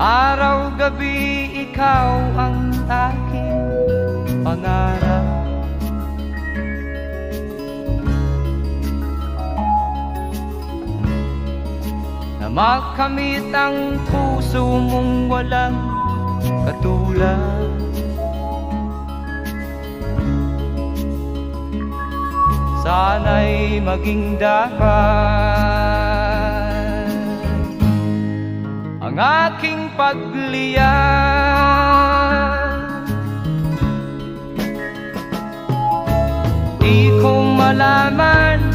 Araw-gabi ikaw ang aking pangarap. Na makamit ang puso mong walang katulad. Sana'y maging dapat ang aking pagliyan. Di ko malaman